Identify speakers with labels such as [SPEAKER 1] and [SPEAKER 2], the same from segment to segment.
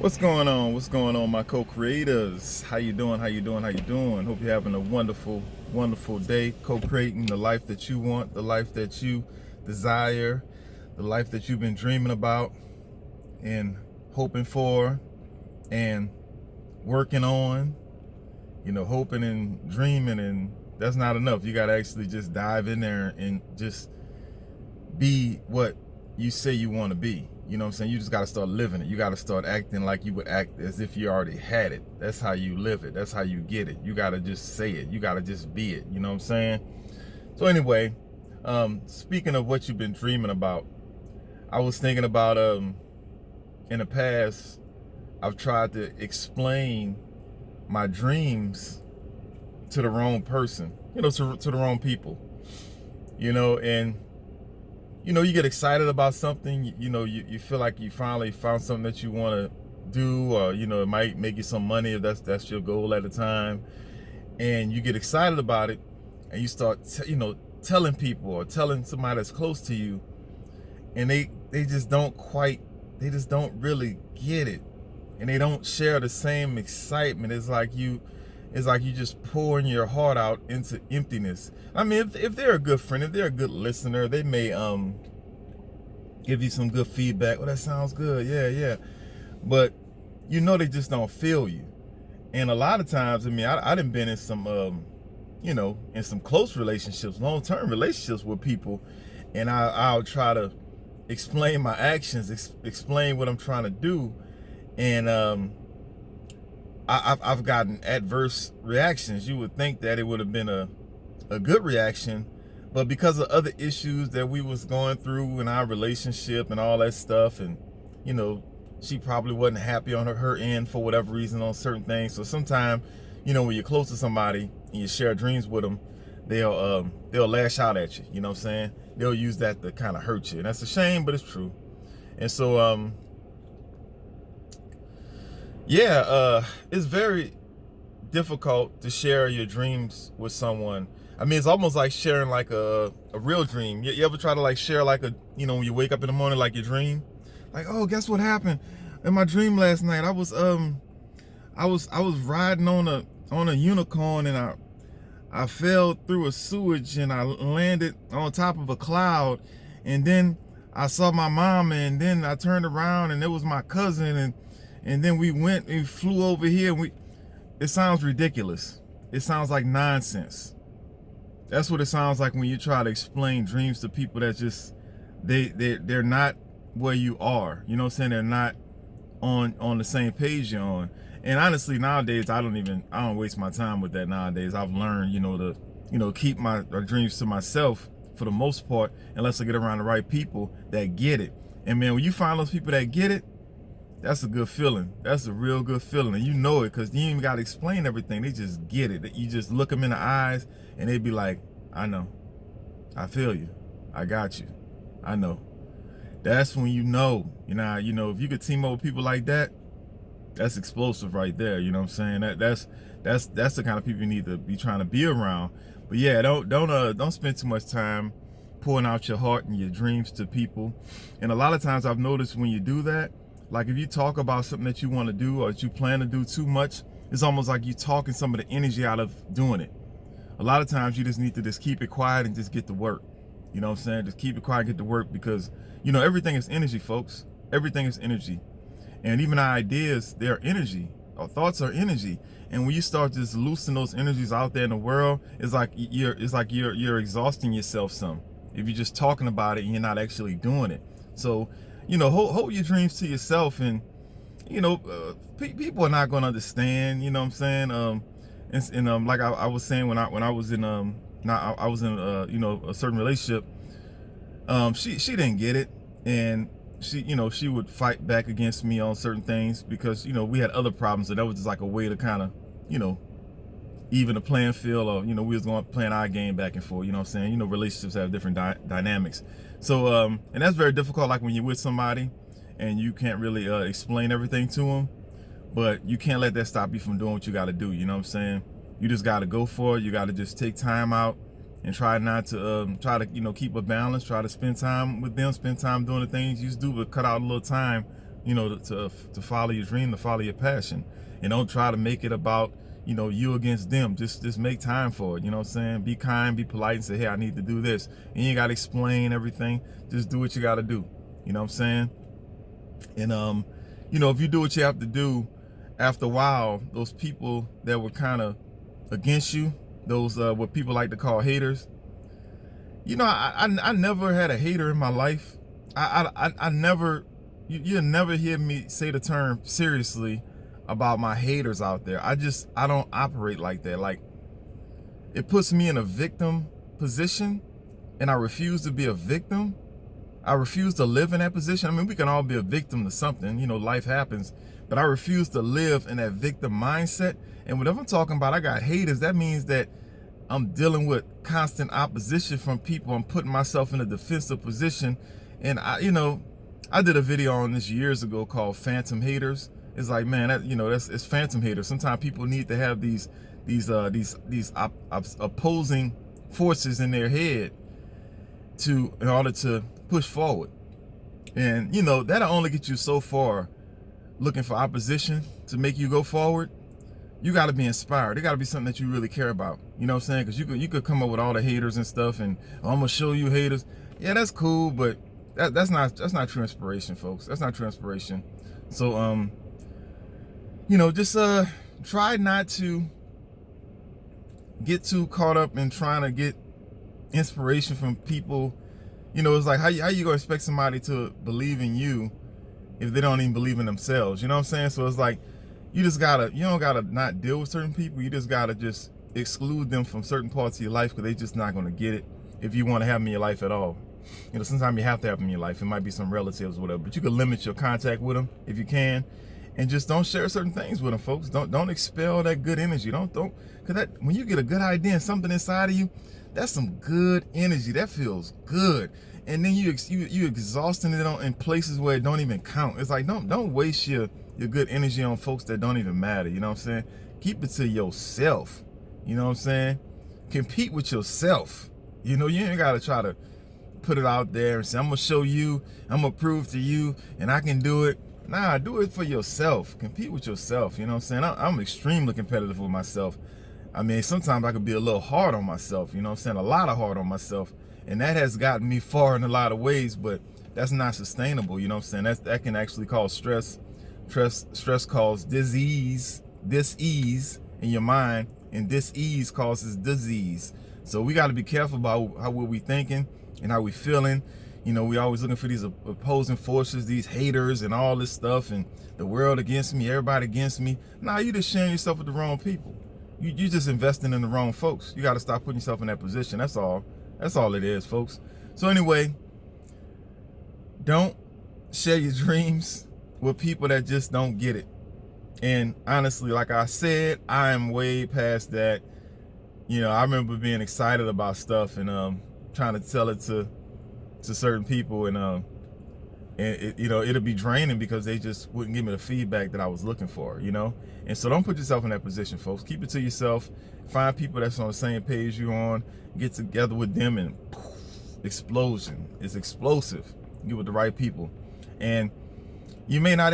[SPEAKER 1] What's going on? What's going on, my co-creators? How you doing? How you doing? How you doing? Hope you're having a wonderful, wonderful day, co-creating the life that you want, the life that you desire, the life that you've been dreaming about and hoping for and working on. Hoping and dreaming, and that's not enough. You got to actually just dive in there and just be what you say you want to be. You know what I'm saying? You just got to start living it. You got to start acting like you would act as if you already had it. That's how you live it. That's how you get it. You got to just say it. You got to just be it. You know what I'm saying? So anyway, speaking of what you've been dreaming about, I was thinking about in the past, I've tried to explain my dreams to the wrong person, to the wrong people, and you get excited about something, you feel like you finally found something that you want to do, or, it might make you some money if that's your goal at the time. And you get excited about it and you start, telling people or telling somebody that's close to you, and they just don't really get it. And they don't share the same excitement. It's like you just pouring your heart out into emptiness. I mean, if they're a good friend, if they're a good listener, they may give you some good feedback. Oh, that sounds good. Yeah. But they just don't feel you. And a lot of times, I done been in some in some close relationships, long-term relationships with people, and I'll try to explain my actions, explain what I'm trying to do, and I've gotten adverse reactions. You would think that it would have been a good reaction, but because of other issues that we was going through in our relationship and all that stuff, and she probably wasn't happy on her end for whatever reason on certain things. So sometimes, when you're close to somebody and you share dreams with them, they'll lash out at you. You know what I'm saying? They'll use that to kind of hurt you, and that's a shame, but it's true. And so it's very difficult to share your dreams with someone. I mean, it's almost like sharing like a real dream. You ever try to like share like when you wake up in the morning, like your dream, like, oh, guess what happened in my dream last night? I was riding on a unicorn, and I fell through a sewage and I landed on top of a cloud, and then I saw my mom, and then I turned around and it was my cousin, and then we flew over here, and it sounds ridiculous. It sounds like nonsense. That's what it sounds like when you try to explain dreams to people that just, they're not where you are. You know what I'm saying? They're not on the same page you're on. And honestly, nowadays, I don't waste my time with that nowadays. I've learned, to keep my dreams to myself for the most part, unless I get around the right people that get it. And man, when you find those people that get it, that's a good feeling. That's a real good feeling. And you know it because you ain't even got to explain everything. They just get it. You just look them in the eyes and they be like, I know. I feel you. I got you. I know. That's when you know. If you could team up with people like that, that's explosive right there. You know what I'm saying? That's the kind of people you need to be trying to be around. But yeah, don't spend too much time pouring out your heart and your dreams to people. And a lot of times I've noticed when you do that, like if you talk about something that you want to do or that you plan to do too much, it's almost like you talking some of the energy out of doing it. A lot of times you just need to just keep it quiet and just get to work. You know what I'm saying? Just keep it quiet, get to work, because everything is energy, folks. Everything is energy. And even our ideas, they're energy. Our thoughts are energy. And when you start just loosening those energies out there in the world, it's like you're exhausting yourself some. If you're just talking about it and you're not actually doing it. So hold your dreams to yourself, and people are not going to understand. You know what I'm saying? And like I was saying when I was in I was in a certain relationship. She didn't get it, and she would fight back against me on certain things because we had other problems, and that was just like a way to kind of even the playing field, or we was going playing our game back and forth. You know what I'm saying? Relationships have different dynamics. So and that's very difficult, like when you're with somebody and you can't really explain everything to them, but you can't let that stop you from doing what you got to do. You know what I'm saying? You just got to go for it. You got to just take time out and try not to try to keep a balance. Try to spend time with them, spend time doing the things you used to do, but cut out a little time you know, to follow your dream, to follow your passion, and don't try to make it about, you know, you against them. Just make time for it. You know what I'm saying? Be kind, be polite, and say, hey, I need to do this. And you ain't got to explain everything. Just do what you got to do. You know what I'm saying? And you know, if you do what you have to do, after a while, those people that were kind of against you, those what people like to call haters, you know, I never had a hater in my life. I never, you'll never hear me say the term seriously about my haters out there. I don't operate like that. Like, it puts me in a victim position, and I refuse to be a victim. I refuse to live in that position. I mean, we can all be a victim to something, you know, life happens, but I refuse to live in that victim mindset. And whenever I'm talking about I got haters, that means that I'm dealing with constant opposition from people. I'm putting myself in a defensive position. And I did a video on this years ago called Phantom Haters. It's like, man, it's phantom haters. Sometimes people need to have these opposing forces in their head in order to push forward. And you know, that'll only get you so far. Looking for opposition to make you go forward, you got to be inspired. It got to be something that you really care about. You know what I'm saying? Because you could come up with all the haters and stuff, and I'm gonna show you haters. Yeah, that's cool, but that's not true inspiration, folks. That's not true inspiration. So you know, just try not to get too caught up in trying to get inspiration from people. You know, it's like, how you gonna expect somebody to believe in you if they don't even believe in themselves? You know what I'm saying? So it's like, you don't gotta not deal with certain people. You just gotta just exclude them from certain parts of your life, because they just not gonna get it if you want to have them in your life at all. You know, sometimes you have to have them in your life. It might be some relatives or whatever, but you can limit your contact with them if you can, and just don't share certain things with them, folks. Don't expel that good energy. Don't, because that, when you get a good idea and something inside of you, that's some good energy. That feels good. And then you exhausting it in places where it don't even count. It's like, don't waste your good energy on folks that don't even matter. You know what I'm saying? Keep it to yourself. You know what I'm saying? Compete with yourself. You know, you ain't gotta try to put it out there and say, I'm gonna show you, I'm gonna prove to you, and I can do it. Nah, do it for yourself. Compete with yourself. You know what I'm saying? I'm extremely competitive with myself. I mean, sometimes I could be a little hard on myself, you know what I'm saying? A lot of hard on myself. And that has gotten me far in a lot of ways, but that's not sustainable, you know what I'm saying? That can actually cause stress. Stress causes dis-ease in your mind, and dis-ease causes disease. So we got to be careful about how we thinking and how we feeling. You know, we always looking for these opposing forces, these haters and all this stuff, and the world against me, everybody against me. Nah, you just sharing yourself with the wrong people. You just investing in the wrong folks. You got to stop putting yourself in that position. That's all. That's all it is, folks. So anyway, don't share your dreams with people that just don't get it. And honestly, like I said, I am way past that. You know, I remember being excited about stuff and trying to tell it to certain people, and it, you know, it'll be draining because they just wouldn't give me the feedback that I was looking for, you know? And so don't put yourself in that position, folks. Keep it to yourself. Find people that's on the same page you're on. Get together with them, and poof, explosion. It's explosive. Get with the right people. And you may not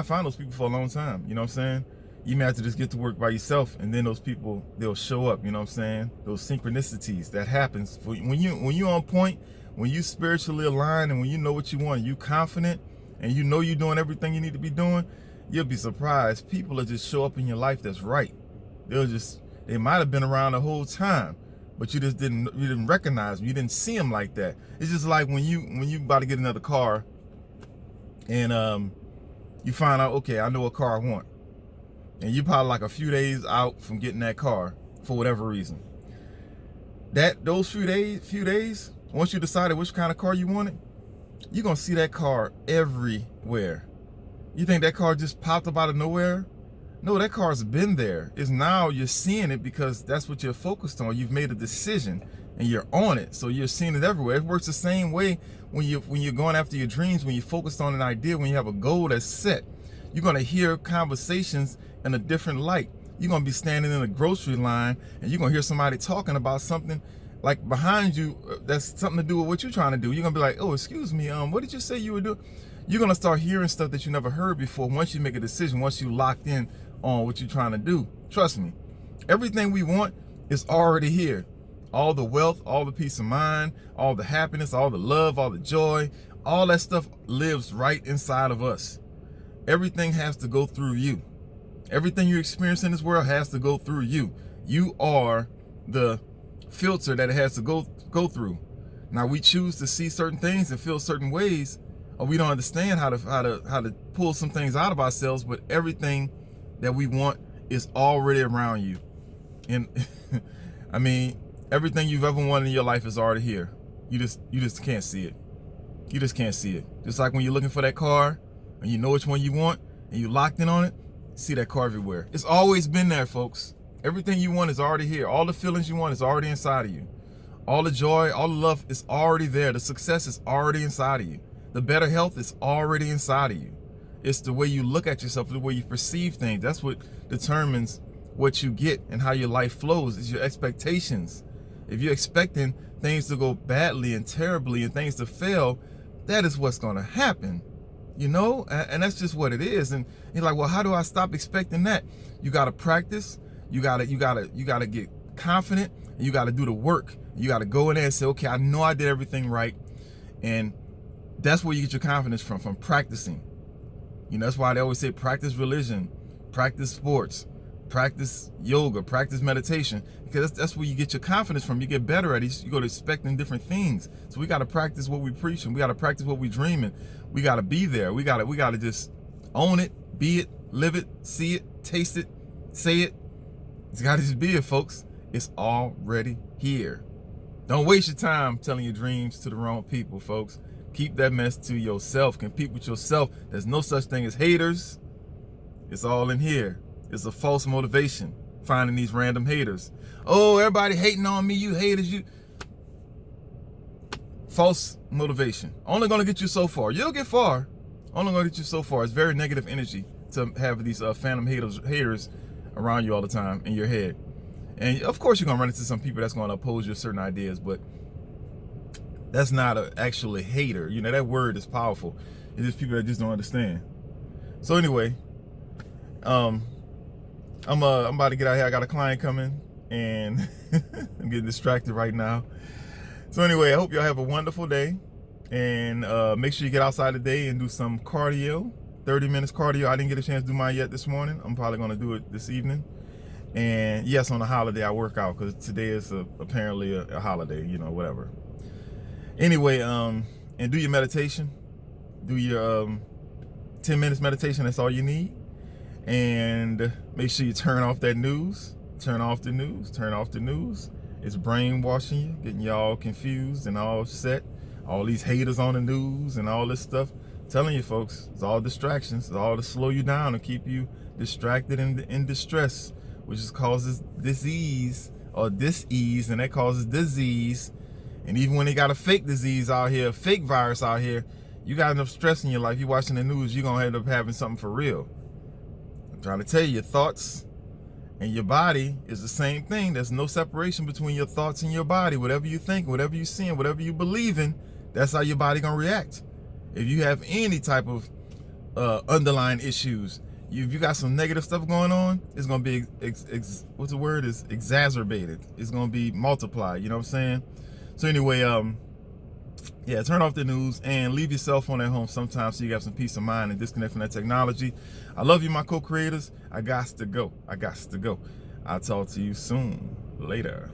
[SPEAKER 1] find those people for a long time, you know what I'm saying? You may have to just get to work by yourself, and then those people, they'll show up, you know what I'm saying? Those synchronicities that happens for when you're on point, when you spiritually aligned, and when you know what you want, you confident, and you know you're doing everything you need to be doing, you'll be surprised. People will just show up in your life that's right. They might have been around the whole time, but you didn't recognize them. You didn't see them like that. It's just like when you about to get another car, and you find out, okay, I know what car I want, and you probably like a few days out from getting that car for whatever reason. Those few days, once you decided which kind of car you wanted, you're gonna see that car everywhere. You think that car just popped up out of nowhere? No, that car's been there. It's now you're seeing it because that's what you're focused on. You've made a decision and you're on it, so you're seeing it everywhere. It works the same way when you're going after your dreams, when you're focused on an idea, when you have a goal that's set. You're gonna hear conversations in a different light. You're gonna be standing in a grocery line and you're gonna hear somebody talking about something like behind you that's something to do with what you're trying to do. You're gonna be like, oh, excuse me, what did you say you were doing? you're gonna start hearing stuff that you never heard before once you make a decision, once you locked in on what you're trying to do. Trust me, everything we want is already here. All the wealth, all the peace of mind, all the happiness, all the love, all the joy, all that stuff lives right inside of us. Everything has to go through you. Everything you experience in this world has to go through you. You are the filter that it has to go through. Now we choose to see certain things and feel certain ways, or we don't understand how to pull some things out of ourselves, but everything that we want is already around you. And I mean, everything you've ever wanted in your life is already here. You just can't see it. You just can't see it. Just like when you're looking for that car and you know which one you want and you locked in on it, see that car everywhere. It's always been there, folks. Everything you want is already here. All the feelings you want is already inside of you. All the joy, all the love is already there. The success is already inside of you. The better health is already inside of you. It's the way you look at yourself, the way you perceive things. That's what determines what you get and how your life flows. Is your expectations. If you're expecting things to go badly and terribly and things to fail, that is what's going to happen. You know, and that's just what it is. And you're like, well, how do I stop expecting that? You got to practice. You got to get confident. And you got to do the work. You got to go in there and say, okay, I know I did everything right. And that's where you get your confidence from practicing. You know, that's why they always say practice religion, practice sports, practice yoga, practice meditation, because that's where you get your confidence from. You get better at it. You go to expecting different things. So we got to practice what we preach, and we got to practice what we dreaming. We got to be there. We got to just own it, be it, live it, see it, taste it, say it. It's got to just be it, folks. It's already here. Don't waste your time telling your dreams to the wrong people, folks. Keep that mess to yourself. Compete with yourself. There's no such thing as haters. It's all in here. It's a false motivation, finding these random haters. Oh, everybody hating on me, you haters, you. False motivation. Only gonna get you so far. You'll get far. Only gonna get you so far. It's very negative energy to have these phantom haters around you all the time in your head. And of course you're gonna run into some people that's gonna oppose your certain ideas, but that's not an actual hater. You know, that word is powerful. It's just people that just don't understand. So anyway, I'm about to get out here. I got a client coming, and I'm getting distracted right now. So anyway, I hope y'all have a wonderful day, and make sure you get outside today and do some cardio. 30 minutes cardio. I didn't get a chance to do mine yet this morning. I'm probably gonna do it this evening. And yes, on a holiday I work out because today is apparently a holiday. You know, whatever. Anyway, and do your meditation. Do your 10 minutes meditation. That's all you need. And make sure you turn off that news. Turn off the news. Turn off the news. It's brainwashing you, getting you all confused and all set. All these haters on the news and all this stuff. I'm telling you, folks, it's all distractions. It's all to slow you down and keep you distracted and in distress, which just causes disease or dis-ease, and that causes disease. And even when they got a fake disease out here, a fake virus out here, you got enough stress in your life. You're watching the news, you're gonna end up having something for real. I'm trying to tell you, your thoughts and your body is the same thing. There's no separation between your thoughts and your body. Whatever you think, whatever you see, and whatever you believe in, that's how your body gonna react. If you have any type of underlying issues, if you got some negative stuff going on, it's gonna be what's the word? Is exacerbated. It's gonna be multiplied. You know what I'm saying? So anyway, yeah, turn off the news and leave your cell phone at home sometimes so you have some peace of mind and disconnect from that technology. I love you, my co-creators. I got to go. I'll talk to you soon. Later.